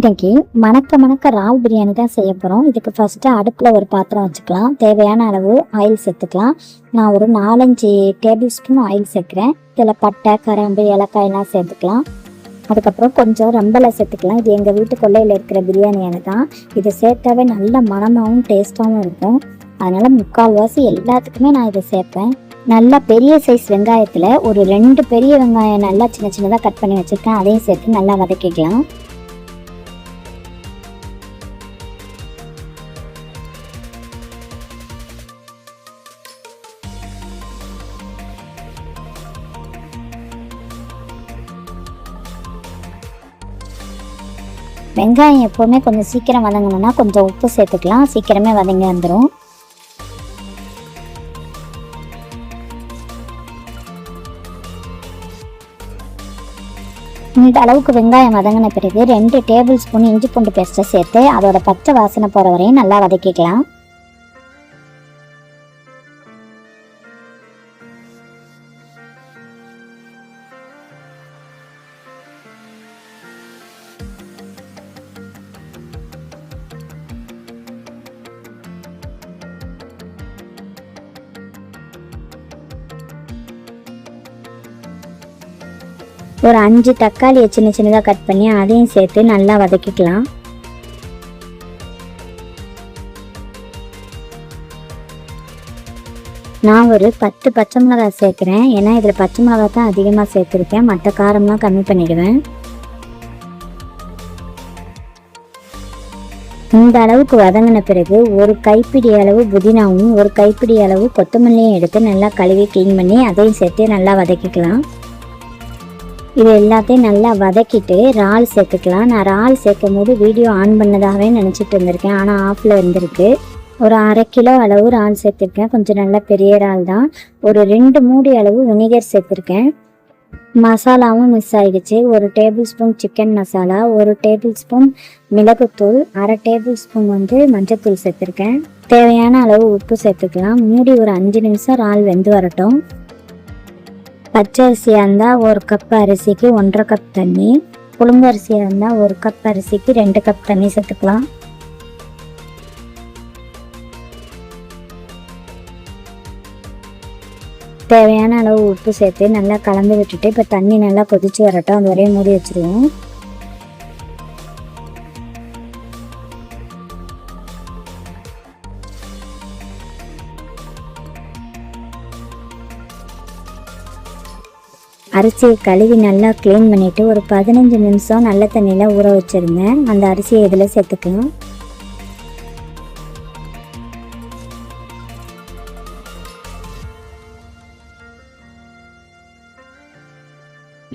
இன்னைக்கு மணக்க மணக்க இறால் பிரியாணி தான் செய்ய போகிறோம். இதுக்கு ஃபஸ்ட்டு அடுப்பில் ஒரு பாத்திரம் வச்சுக்கலாம். தேவையான அளவு ஆயில் சேர்த்துக்கலாம். நான் ஒரு 4-5 டேபிள் ஸ்பூன் ஆயில் சேர்க்குறேன். இதில் பட்டை, கிராம்பு, ஏலக்காயெல்லாம் சேர்த்துக்கலாம். அதுக்கப்புறம் கொஞ்சம் ரம்பலை சேர்த்துக்கலாம். இது எங்கள் வீட்டு கொல்லையில் இருக்கிற பிரியாணி தான். இதை சேர்த்தாவே நல்ல மணமாகவும் டேஸ்ட்டாகவும் இருக்கும். அதனால் முக்கால்வாசி எல்லாத்துக்குமே நான் இதை சேர்ப்பேன். நல்லா பெரிய சைஸ் வெங்காயத்தில் ஒரு 2 பெரிய வெங்காயம் நல்லா சின்ன சின்னதாக கட் பண்ணி வச்சுருக்கேன். அதையும் சேர்த்து நல்லா வதக்கிக்கலாம். வெங்காயம் எப்போவுமே கொஞ்சம் சீக்கிரம் வதங்கணும்னா கொஞ்சம் உப்பு சேர்த்துக்கலாம். சீக்கிரமே வதங்கி வந்துடும். இந்த அளவுக்கு வெங்காயம் வதங்கின பிறகு 2 டேபிள் ஸ்பூன் இஞ்சி பூண்டு பேஸ்ட்டை சேர்த்து அதோட பச்சை வாசனை போகிற வரையும் நல்லா வதக்கிக்கலாம். ஒரு 5 தக்காளியை சின்ன சின்னதாக கட் பண்ணி அதையும் சேர்த்து நல்லா வதக்கிக்கலாம். நான் ஒரு 10 பச்சை மிளகாய் சேர்க்குறேன். ஏன்னா இதில் பச்சை மிளகாய் தான் அதிகமாக சேர்த்துருக்கேன். மற்ற காரம்லாம் கம்மி பண்ணிடுவேன். இந்த அளவுக்கு வதங்கின பிறகு ஒரு கைப்பிடி அளவு புதினாவும் ஒரு கைப்பிடி அளவு கொத்தமல்லியும் எடுத்து நல்லா கழுவி க்ளீன் பண்ணி அதையும் சேர்த்து நல்லா வதக்கிக்கலாம். இது எல்லாத்தையும் நல்லா வதக்கிட்டு இறால் சேர்த்துக்கலாம். நான் இறால் சேர்க்கும் போது வீடியோ ஆன் பண்ணதாகவே நினச்சிட்டு இருந்திருக்கேன். ஆனால் ஆஃபில் இருந்திருக்கு. ஒரு 1/2 கிலோ அளவு இறால் சேர்த்துருக்கேன். கொஞ்சம் நல்லா பெரிய இறால் தான். ஒரு 2 மூடி அளவு வினிகர் சேர்த்துருக்கேன். மசாலாவும் மிஸ் ஆகிடுச்சு. ஒரு டேபிள் ஸ்பூன் சிக்கன் மசாலா, ஒரு டேபிள் ஸ்பூன் மிளகுத்தூள், 1/2 டேபிள் ஸ்பூன் மஞ்சத்தூள் சேர்த்துருக்கேன். தேவையான அளவு உப்பு சேர்த்துக்கலாம். மூடி ஒரு 5 நிமிஷம் இறால் வெந்து வரட்டும். பச்சை அரிசியாக இருந்தால் 1 கப் அரிசிக்கு 1.5 கப் தண்ணி, புழுங்கு அரிசியாக இருந்தால் 1 கப் அரிசிக்கு 2 கப் தண்ணி சேர்த்துக்கலாம். தேவையான அளவு உப்பு சேர்த்து நல்லா கலந்து விட்டுட்டு இப்போ தண்ணி நல்லா கொதிச்சு வரட்டும். அது வரையும் மூடி வச்சுருவோம். அரிசியை கழுவி நல்லா க்ளீன் பண்ணிவிட்டு ஒரு 15 நிமிஷம் நல்ல தண்ணியில் ஊற வச்சுருந்தேன். அந்த அரிசியை இதில் சேர்த்துக்கலாம்.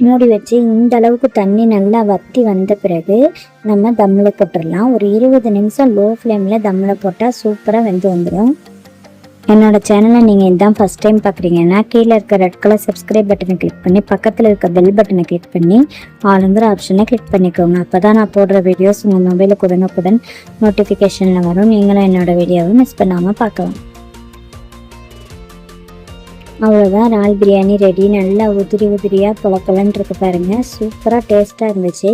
மூடி வச்சு இந்த அளவுக்கு தண்ணி நல்லா வற்றி வந்த பிறகு நம்ம தம்மில் போட்டுடலாம். ஒரு 20 நிமிஷம் லோ ஃப்ளேமில் தம்மில் போட்டால் சூப்பராக வெந்து வந்துடும். என்னோட சேனலை நீங்கள் இதுதான் ஃபஸ்ட் டைம் பார்க்குறீங்கன்னா கீழே இருக்க ரெட் கலர் சப்ஸ்கிரைப் பட்டனை கிளிக் பண்ணி பக்கத்தில் இருக்க பெல் பட்டனை கிளிக் பண்ணி ஆளுங்கிற ஆப்ஷனை கிளிக் பண்ணிக்கோங்க. அப்போ தான் நான் போடுற வீடியோஸ் உங்கள் மொபைலுக்கு உடனுக்குடன் நோட்டிஃபிகேஷனில் வரும். நீங்களும் என்னோடய வீடியோவை மிஸ் பண்ணாமல் பார்க்கலாம். அவ்வளோதான், இறால் பிரியாணி ரெடி. நல்லா உதிரி உதிரியாக பொலப்பலன்னு இருக்கு பாருங்கள். சூப்பராக டேஸ்ட்டாக இருந்துச்சு.